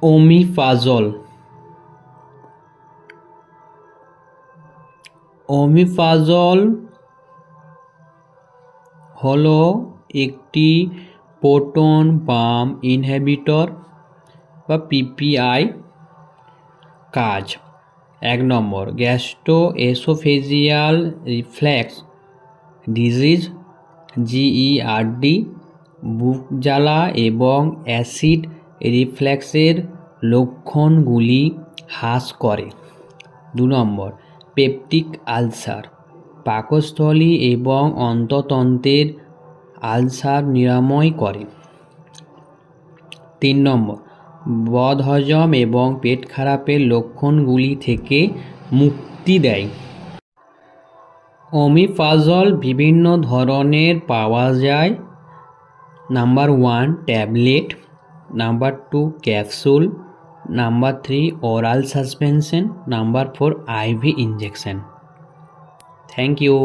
ওমিপাজল। ওমিপাজল হলো একটি proton pump inhibitor বা পিপিআই কাজ। 1 নম্বর, গ্যাস্ট্রোএসোফেজিয়াল রিফ্লেক্স ডিজিজ GERD, বুক জ্বালা এবং অ্যাসিড রিফ্লেক্সের লক্ষণগুলি হ্রাস করে। 2 নম্বর, পেপটিক আলসার, পাকস্থলী এবং অন্তঃতন্ত্রের আলসার নিরাময় করে। 3 নম্বর, বদহজম এবং পেট খারাপের লক্ষণগুলি থেকে মুক্তি দেয়। ওমিপাজল বিভিন্ন ধরনের পাওয়া যায়। Number 1 tablet, number 2 capsule, number 3 oral suspension, number 4 IV injection. Thank you.